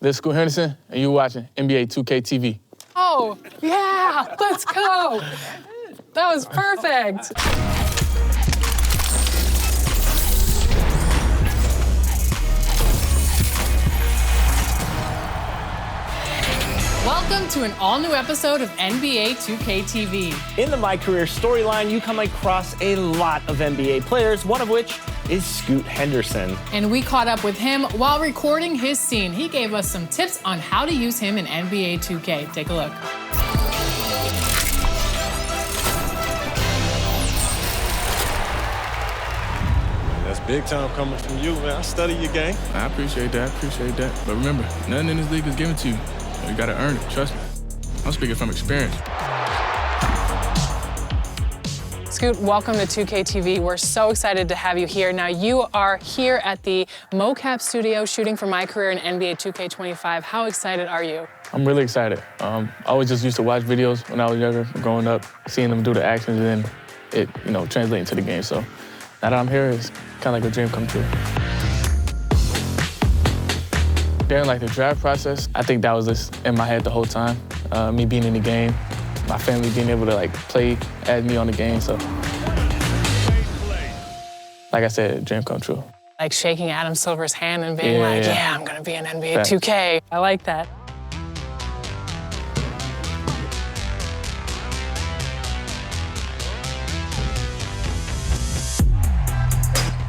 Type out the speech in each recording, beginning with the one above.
This is Scoot Henderson, and you're watching NBA 2K TV. Oh, yeah, let's go. That was perfect. Welcome to an all-new episode of NBA 2K TV. In the My Career storyline, you come across a lot of NBA players, one of which is Scoot Henderson. And we caught up with him while recording his scene. He gave us some tips on how to use him in NBA 2K. Take a look. That's big time coming from you, man. I study your game. I appreciate that, But remember, nothing in this league is given to you. You gotta earn it, trust me. I'm speaking from experience. Scoot, welcome to 2K TV. We're so excited to have you here. Now, you are here at the mocap studio shooting for My Career in NBA 2K25. How excited are you? I'm really excited. I always just used to watch videos when I was younger, growing up, seeing them do the actions, and then it, translating to the game. So now that I'm here, it's kind of like a dream come true. During the draft process, I think that was just in my head the whole time. Me being in the game, my family being able to play as me on the game. So, like I said, dream come true. Like shaking Adam Silver's hand and being yeah, I'm gonna be in NBA 2K. I like that.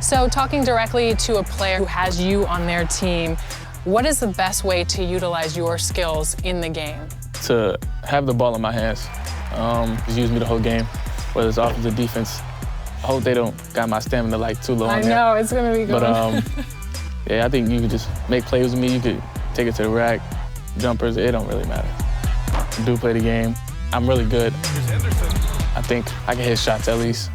So talking directly to a player who has you on their team, what is the best way to utilize your skills in the game? To have the ball in my hands, just use me the whole game, whether it's offense or defense. I hope they don't got my stamina too low on there. I know, it's gonna be good. But yeah, I think you could just make plays with me. You could take it to the rack, jumpers, it don't really matter. I do play the game. I'm really good. I think I can hit shots at least.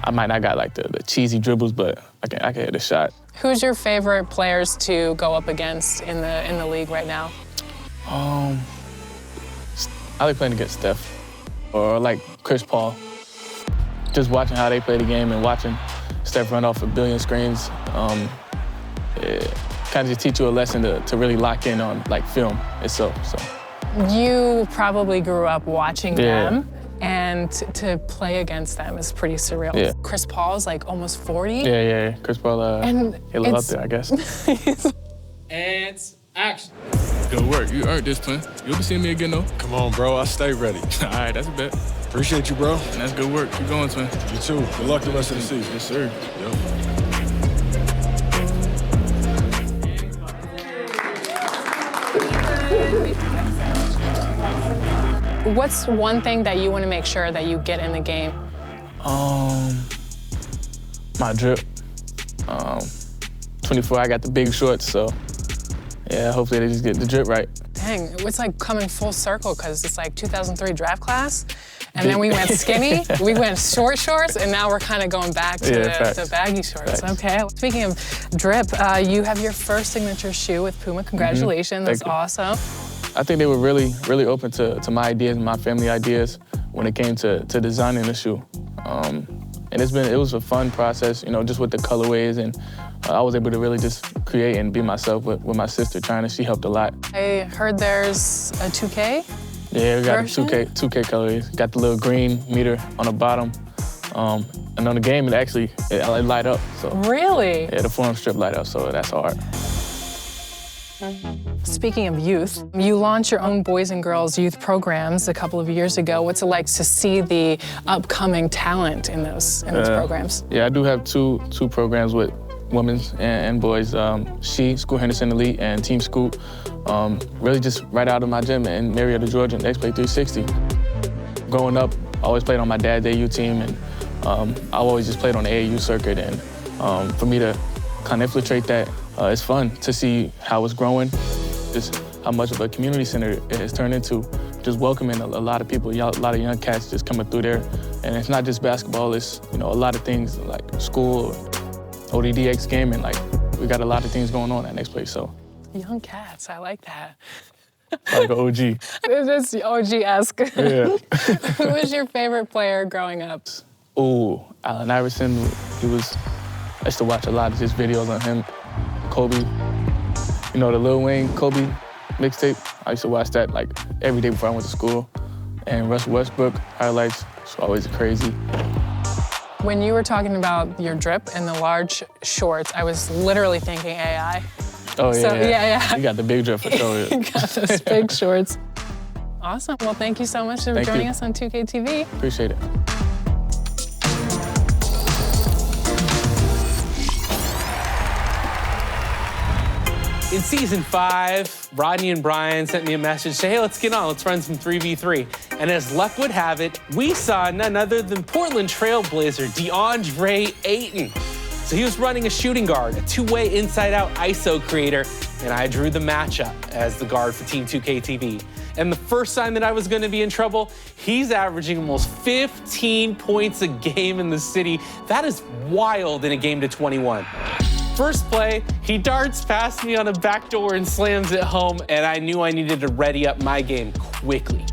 I might not got the cheesy dribbles, but I can hit a shot. Who's your favorite players to go up against in the league right now? I like playing against Steph or Chris Paul. Just watching how they play the game and watching Steph run off a billion screens, it kind of just teach you a lesson to really lock in on film itself. So. You probably grew up watching them. And to play against them is pretty surreal. Yeah. Chris Paul's almost 40. Yeah. Chris Paul, he live up there, I guess. And action. Good work. You earned this, twin. You'll be seeing me again, though. Come on, bro. I stay ready. All right, that's a bet. Appreciate you, bro. And that's good work. Keep going, twin. You too. Good luck the rest of the season. Yes, sir. Yep. What's one thing that you want to make sure that you get in the game? My drip. 24, I got the big shorts, so yeah, hopefully they just get the drip right. Dang, it's coming full circle because it's 2003 draft class, and then we went skinny, we went short shorts, and now we're kind of going back to the baggy shorts. Facts. Okay. Speaking of drip, you have your first signature shoe with Puma. Congratulations, that's awesome. I think they were really open to my ideas and my family ideas when it came to designing the shoe. And it was a fun process, just with the colorways, and I was able to really just create and be myself with my sister, China. She helped a lot. I heard there's a 2K Yeah, we got version? a 2K colorways. Got the little green meter on the bottom. And on the game, it light up. So Really? yeah, the forum strip light up, so that's hard. Speaking of youth, you launched your own boys and girls youth programs a couple of years ago. What's it like to see the upcoming talent in those programs? Yeah, I do have two programs with women's and boys. Scoot Henderson Elite and Team Scoot. Really just right out of my gym in Marietta, Georgia, and X-Play 360. Growing up, I always played on my dad's AU team, and I always just played on the AAU circuit. And for me to kind of infiltrate that, it's fun to see how it's growing, just how much of a community center it has turned into, just welcoming a lot of people, a lot of young cats just coming through there. And it's not just basketball, it's a lot of things like school, ODDX gaming, we got a lot of things going on at Next Place, so. Young cats, I like that. Like an OG. It's OG-esque. Yeah. Who was your favorite player growing up? Ooh, Allen Iverson, I used to watch a lot of his videos on him. Kobe, the Lil Wayne, Kobe mixtape. I used to watch that like every day before I went to school. And Russell Westbrook highlights, it's always crazy. When you were talking about your drip and the large shorts, I was literally thinking AI. Oh, yeah, So, yeah. You got the big drip for sure. You got those big shorts. Awesome. Well, thank you so much for joining us on 2K TV. Appreciate it. In season 5, Rodney and Brian sent me a message, say, hey, let's get on, let's run some 3v3. And as luck would have it, we saw none other than Portland Trailblazer DeAndre Ayton. So he was running a shooting guard, a two-way inside-out ISO creator, and I drew the matchup as the guard for Team 2K TV. And the first time that I was gonna be in trouble, he's averaging almost 15 points a game in the city. That is wild in a game to 21. First play, he darts past me on a backdoor and slams it home, and I knew I needed to ready up my game quickly.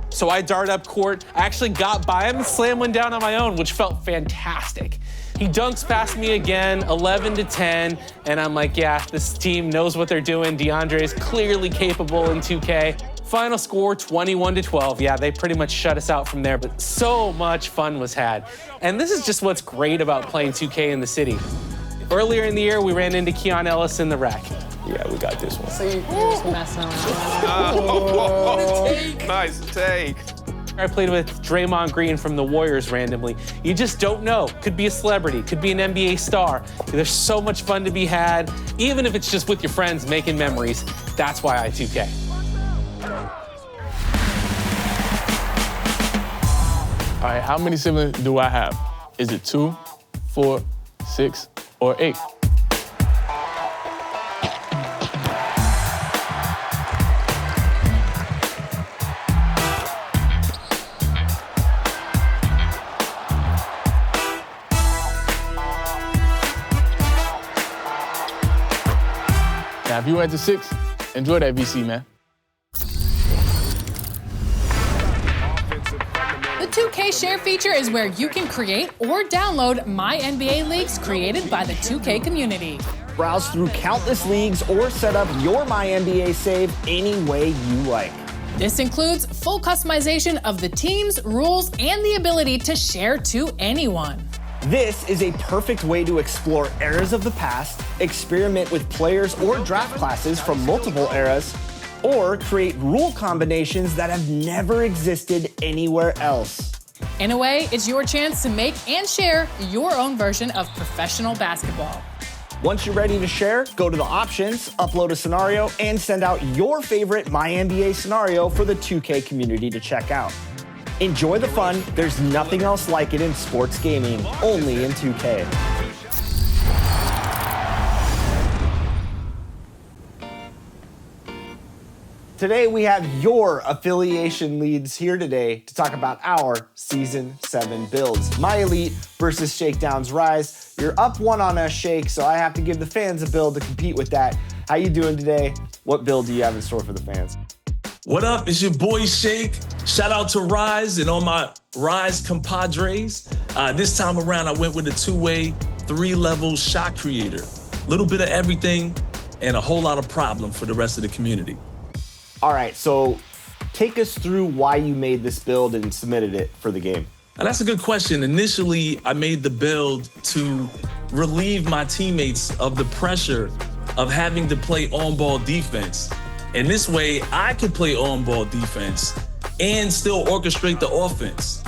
So I dart up court, I actually got by him and slammed one down on my own, which felt fantastic. He dunks past me again, 11 to 10, and I'm like, yeah, this team knows what they're doing. DeAndre is clearly capable in 2K. Final score, 21 to 12. Yeah, they pretty much shut us out from there, but so much fun was had. And this is just what's great about playing 2K in the city. Earlier in the year, we ran into Keon Ellis in the rack. Yeah, we got this one. So you're just messing around. Nice take. I played with Draymond Green from the Warriors randomly. You just don't know. Could be a celebrity, could be an NBA star. There's so much fun to be had, even if it's just with your friends making memories. That's why I 2K. All right, how many siblings do I have? Is it 2, 4, 6, or 8? Now, if you went to 6, enjoy that VC, man. The 2K Share feature is where you can create or download My NBA leagues created by the 2K community. Browse through countless leagues or set up your My NBA save any way you like. This includes full customization of the teams, rules, and the ability to share to anyone. This is a perfect way to explore eras of the past, experiment with players or draft classes from multiple eras, or create rule combinations that have never existed anywhere else. In a way, it's your chance to make and share your own version of professional basketball. Once you're ready to share, go to the options, upload a scenario, and send out your favorite My NBA scenario for the 2K community to check out. Enjoy the fun. There's nothing else like it in sports gaming, only in 2K. Today we have your affiliation leads here today to talk about our Season 7 builds. My Elite versus Shakedown's Rise. You're up 1 on us, Shake, so I have to give the fans a build to compete with that. How you doing today? What build do you have in store for the fans? What up? It's your boy Shake. Shout out to Rise and all my Rise compadres. This time around, I went with a 2-way, 3-level shot creator. Little bit of everything and a whole lot of problem for the rest of the community. All right, so take us through why you made this build and submitted it for the game. Now, that's a good question. Initially, I made the build to relieve my teammates of the pressure of having to play on-ball defense. And this way, I could play on-ball defense and still orchestrate the offense.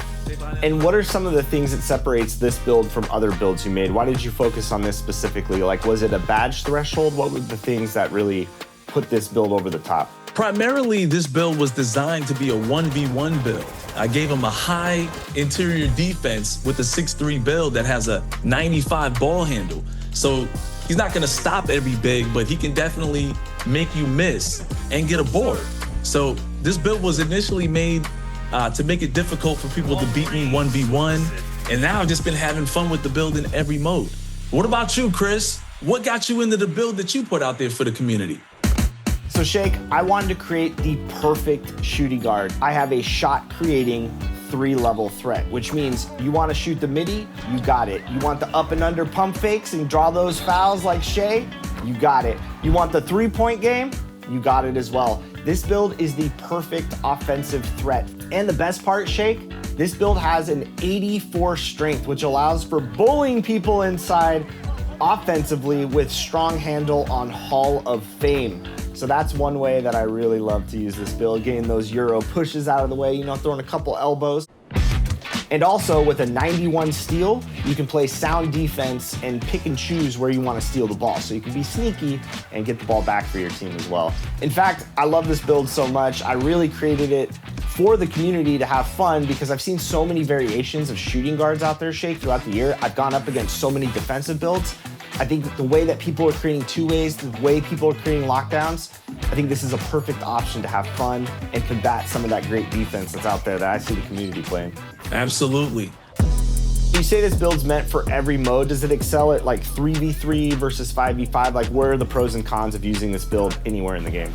And what are some of the things that separates this build from other builds you made? Why did you focus on this specifically? Like, was it a badge threshold? What were the things that really put this build over the top? Primarily, this build was designed to be a 1v1 build. I gave him a high interior defense with a 6'3" build that has a 95 ball handle. So he's not gonna stop every big, but he can definitely make you miss and get a board. So this build was initially made to make it difficult for people to beat me 1v1. And now I've just been having fun with the build in every mode. What about you, Chris? What got you into the build that you put out there for the community? So Shake, I wanted to create the perfect shooting guard. I have a shot creating 3-level threat, which means you want to shoot the midi, you got it. You want the up and under pump fakes and draw those fouls like Shea, you got it. You want the 3-point game, you got it as well. This build is the perfect offensive threat. And the best part, Shake, this build has an 84 strength, which allows for bullying people inside offensively with strong handle on Hall of Fame. So that's one way that I really love to use this build, getting those Euro pushes out of the way, you know, throwing a couple elbows. And also with a 91 steal, you can play sound defense and pick and choose where you want to steal the ball. So you can be sneaky and get the ball back for your team as well. In fact, I love this build so much. I really created it for the community to have fun because I've seen so many variations of shooting guards out there, Shake, throughout the year. I've gone up against so many defensive builds. I think the way that people are creating two-ways, the way people are creating lockdowns, I think this is a perfect option to have fun and combat some of that great defense that's out there that I see the community playing. Absolutely. You say this build's meant for every mode. Does it excel at like 3v3 versus 5v5? Like, where are the pros and cons of using this build anywhere in the game?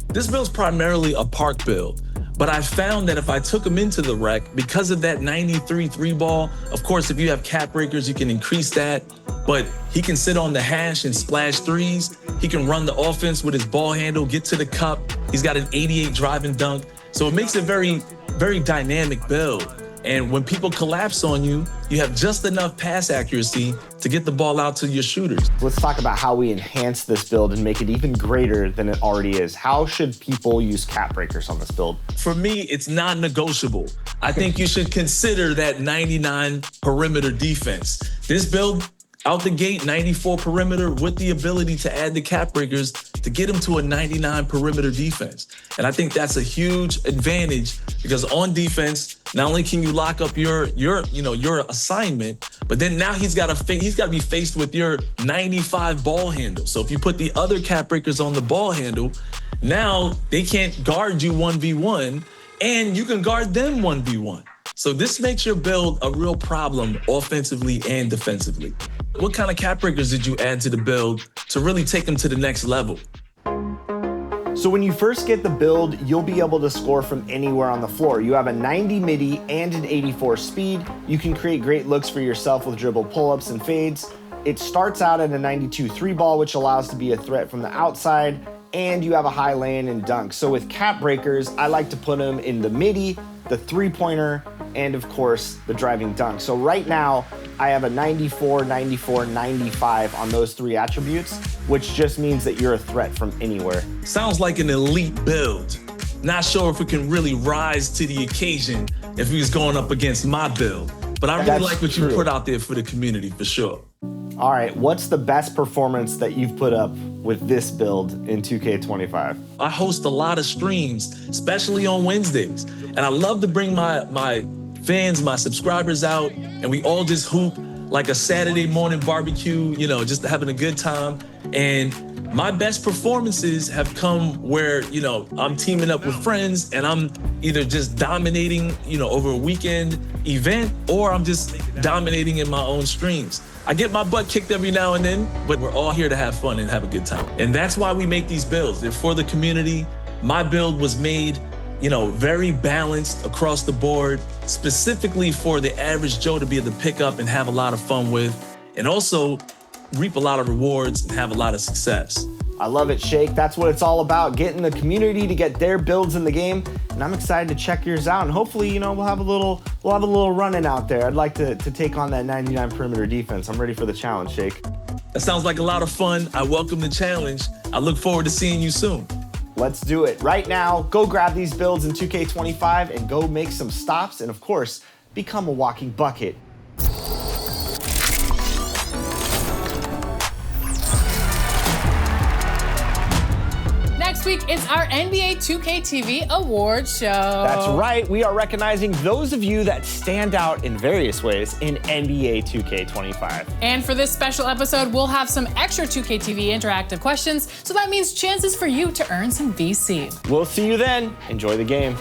This build's primarily a park build, but I found that if I took him into the rec, because of that 93 three ball, of course, if you have cap breakers, you can increase that, but he can sit on the hash and splash threes. He can run the offense with his ball handle, get to the cup. He's got an 88 drive and dunk. So it makes it very, very dynamic build. And when people collapse on you, you have just enough pass accuracy to get the ball out to your shooters. Let's talk about how we enhance this build and make it even greater than it already is. How should people use cap breakers on this build? For me, it's non-negotiable. I think you should consider that 99 perimeter defense. This build, out the gate, 94 perimeter with the ability to add the cap breakers to get him to a 99 perimeter defense. And I think that's a huge advantage because on defense, not only can you lock up your assignment, but then now he's got to be faced with your 95 ball handle. So if you put the other cap breakers on the ball handle, now they can't guard you 1v1 and you can guard them 1v1. So this makes your build a real problem offensively and defensively. What kind of cap breakers did you add to the build to really take them to the next level? So when you first get the build, you'll be able to score from anywhere on the floor. You have a 90 midi and an 84 speed. You can create great looks for yourself with dribble pull-ups and fades. It starts out at a 92 three ball, which allows to be a threat from the outside, and you have a high lay-in and dunk. So with cap breakers, I like to put them in the midi, the three-pointer, and of course, the driving dunk. So right now, I have a 94, 94, 95 on those three attributes, which just means that you're a threat from anywhere. Sounds like an elite build. Not sure if we can really rise to the occasion if he was going up against my build, but I really like what you put out there for the community, for sure. All right, what's the best performance that you've put up with this build in 2K25? I host a lot of streams, especially on Wednesdays, and I love to bring my fans, my subscribers out, and we all just hoop like a Saturday morning barbecue, you know, just having a good time. And my best performances have come where, you know, I'm teaming up with friends and I'm either just dominating, you know, over a weekend event, or I'm just dominating in my own streams. I get my butt kicked every now and then, but we're all here to have fun and have a good time. And that's why we make these builds. They're for the community. My build was made, you know, very balanced across the board, specifically for the average Joe to be able to pick up and have a lot of fun with, and also reap a lot of rewards and have a lot of success. I love it, Shake. That's what it's all about, getting the community to get their builds in the game. And I'm excited to check yours out. And hopefully, you know, we'll have a little running out there. I'd like to take on that 99 perimeter defense. I'm ready for the challenge, Shake. That sounds like a lot of fun. I welcome the challenge. I look forward to seeing you soon. Let's do it. Right now, go grab these builds in 2K25 and go make some stops. And of course, become a walking bucket. Next week, it's our NBA 2K TV award show. That's right. We are recognizing those of you that stand out in various ways in NBA 2K25. And for this special episode, we'll have some extra 2K TV interactive questions. So that means chances for you to earn some VC. We'll see you then. Enjoy the game.